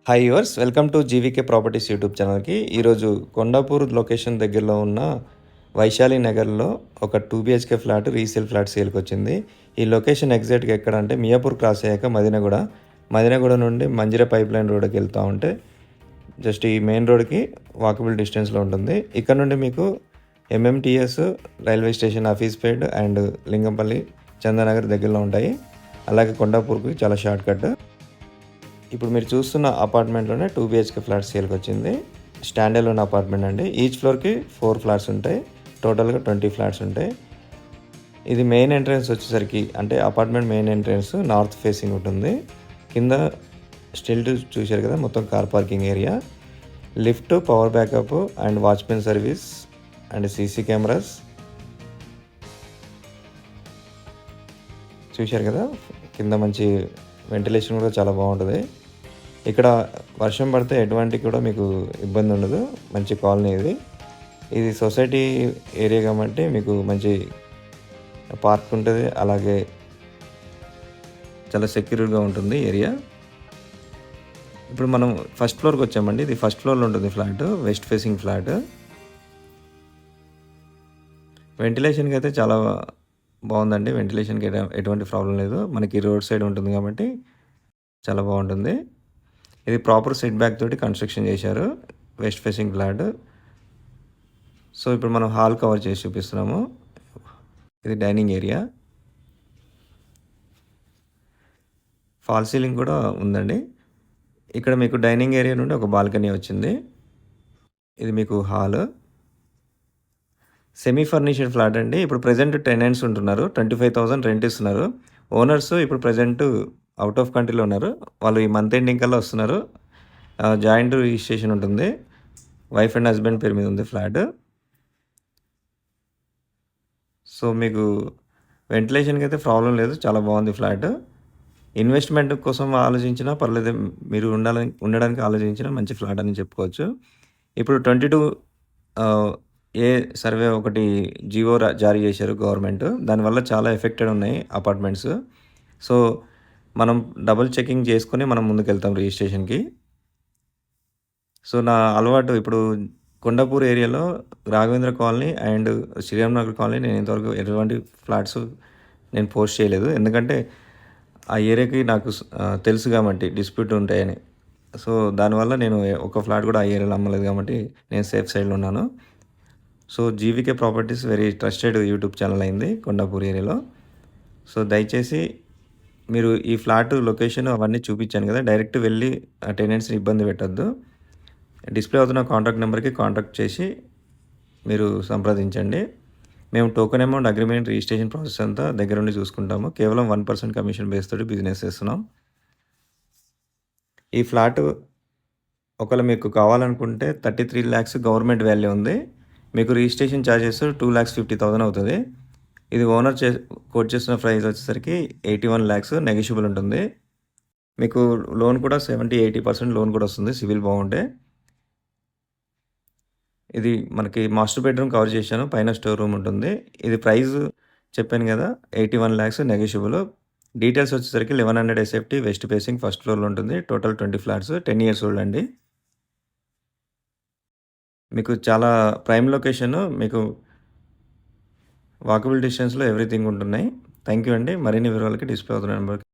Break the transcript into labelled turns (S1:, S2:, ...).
S1: Hi yours welcome to GVK properties YouTube ఛానల్కి. ఈరోజు Kondapur location దగ్గరలో ఉన్న వైశాలి నగర్లో ఒక 2 BHK ఫ్లాట్ రీసేల్ ఫ్లాట్ సేల్కి వచ్చింది. ఈ లొకేషన్ ఎగ్జాక్ట్గా ఎక్కడ అంటే మియాపూర్ క్రాస్ అయ్యాక మదినగూడ నుండి మంజిరా పైప్ లైన్ రోడ్కి వెళ్తూ ఉంటే జస్ట్ ఈ మెయిన్ రోడ్కి వాకబుల్ డిస్టెన్స్లో ఉంటుంది. ఇక్కడ నుండి మీకు MMTS railway station, Hafeezpet and Lingampally, Chandanagar దగ్గరలో ఉంటాయి. అలాగే కొండాపూర్కి చాలా షార్ట్ కట్. ఇప్పుడు మీరు చూస్తున్న అపార్ట్మెంట్లోనే 2 BHK ఫ్లాట్ సేల్కి వచ్చింది. స్టాండ్ అలోన్ అపార్ట్మెంట్ అండి. ఈచ్ ఫ్లోర్కి 4 ఫ్లాట్స్ ఉంటాయి. టోటల్గా 20 ఫ్లాట్స్ ఉంటాయి. ఇది మెయిన్ ఎంట్రన్స్ వచ్చేసరికి అంటే apartment main entrance north facing ఉంటుంది. కింద స్టిల్ట్ చూశారు కదా, మొత్తం car parking area, lift, power backup and watchman service and CC cameras చూశారు కదా. కింద మంచి వెంటిలేషన్ కూడా చాలా బాగుంటుంది. ఇక్కడ వర్షం పడితే ఎటువంటి కూడా మీకు ఇబ్బంది ఉండదు. మంచి కాలనీ ఇది సొసైటీ ఏరియా కాబట్టి మీకు మంచి పార్క్ ఉంటుంది. అలాగే చాలా సెక్యూర్గా ఉంటుంది ఏరియా. ఇప్పుడు మనం ఫస్ట్ ఫ్లోర్కి వచ్చామండి. ఇది ఫస్ట్ ఫ్లోర్లో ఉంటుంది ఫ్లాట్, వెస్ట్ ఫేసింగ్ ఫ్లాట్. వెంటిలేషన్కి అయితే చాలా బాగుందండి. వెంటిలేషన్కి ఎటువంటి ప్రాబ్లం లేదు. మనకి రోడ్ సైడ్ ఉంటుంది కాబట్టి చాలా బాగుంటుంది. ఇది ప్రాపర్ సెట్ బ్యాక్ తోటి కన్స్ట్రక్షన్ చేశారు, వెస్ట్ ఫేసింగ్ ఫ్లాట్. సో ఇప్పుడు మనం హాల్ కవర్ చేసి చూపిస్తున్నాము. ఇది డైనింగ్ ఏరియా, ఫాల్ సీలింగ్ కూడా ఉందండి. ఇక్కడ మీకు డైనింగ్ ఏరియా నుండి ఒక బాల్కనీ వచ్చింది. ఇది మీకు హాల్. సెమీ ఫర్నిష్డ్ ఫ్లాట్ అండి. ఇప్పుడు ప్రజెంట్ టెనెంట్స్ ఉంటున్నారు. 25,000 రెంట్ ఇస్తున్నారు. ఓనర్స్ ఇప్పుడు ప్రజెంట్ అవుట్ ఆఫ్ కంట్రీలో ఉన్నారు. వాళ్ళు ఈ మంత్ ఎండింగ్ కల్లా వస్తున్నారు. జాయింట్ రిజిస్ట్రేషన్ ఉంటుంది. వైఫ్ అండ్ హస్బెండ్ పేరు మీద ఉంది ఫ్లాట్. సో మీకు వెంటిలేషన్కి అయితే ప్రాబ్లం లేదు. చాలా బాగుంది ఫ్లాట్. ఇన్వెస్ట్మెంట్ కోసం ఆలోచించినా పర్లేదు, మీరు ఉండడానికి ఆలోచించిన మంచి ఫ్లాట్ అని చెప్పుకోవచ్చు. ఇప్పుడు 22 ఏ సర్వే ఒకటి జియో జారీ చేశారు గవర్నమెంట్. దానివల్ల చాలా ఎఫెక్టెడ్ ఉన్నాయి అపార్ట్మెంట్స్. సో మనం డబుల్ చెకింగ్ చేసుకొని మనం ముందుకెళ్తాం రిజిస్ట్రేషన్కి. సో నా అలవాటు ఇప్పుడు కొండాపూర్ ఏరియాలో Raghavendra colony and Sriram Nagar colony నేను ఇంతవరకు ఎటువంటి ఫ్లాట్స్ నేను పోస్ట్ చేయలేదు. ఎందుకంటే ఆ ఏరియాకి నాకు తెలుసు కాబట్టి డిస్ప్యూట్ ఉంటాయని. సో దానివల్ల నేను ఒక ఫ్లాట్ కూడా ఆ ఏరియాలో అమ్మలేదు కాబట్టి నేను సేఫ్ సైడ్లో ఉన్నాను. So GVK properties very trusted YouTube channel అయింది కొండాపూర్ ఏరియాలో. సో దయచేసి మీరు ఈ ఫ్లాట్ లొకేషన్ అవన్నీ చూపించాను కదా, డైరెక్ట్ వెళ్ళి టెనెంట్స్ని ఇబ్బంది పెట్టద్దు. డిస్ప్లే అవుతున్న కాంటాక్ట్ నెంబర్కి కాంటాక్ట్ చేసి మీరు సంప్రదించండి. మేము token amount, agreement, registration process అంతా దగ్గరుండి చూసుకుంటాము. కేవలం 1% కమిషన్ బేస్ తోటి బిజినెస్ చేస్తున్నాం. ఈ ఫ్లాట్ ఒకవేళ మీకు కావాలనుకుంటే 33 lakhs గవర్నమెంట్ వాల్యూ ఉంది. మీకు రిజిస్ట్రేషన్ ఛార్జెస్ 2,50,000 అవుతుంది. ఇది ఓనర్ కోట్ చేసిన ప్రైస్ వచ్చేసరికి 81 lakhs నెగోషియబుల్ ఉంటుంది. మీకు లోన్ కూడా 70-80% లోన్ కూడా వస్తుంది సివిల్ బాగుంటే. ఇది మనకి మాస్టర్ బెడ్రూమ్ కవర్ చేశాను, పైన స్టోర్ రూమ్ ఉంటుంది. ఇది ప్రైస్ చెప్పాను కదా, 81 lakhs నెగోషియబుల్. డీటెయిల్స్ వచ్చేసరికి 1100 SFT వెస్ట్ ఫేసింగ్ ఫస్ట్ ఫ్లోర్లో ఉంటుంది. టోటల్ 20 ఫ్లాట్స్, 10 years ఓల్డ్ అండి. మీకు చాలా ప్రైమ్ లొకేషన్, మీకు వాకబుల్ డిస్టెన్స్లో ఎవ్రీథింగ్ ఉంటున్నాయి. థ్యాంక్ యూ అండి. మరిన్ని వివరాలకి డిస్ప్లే అవుతున్న నెంబర్కి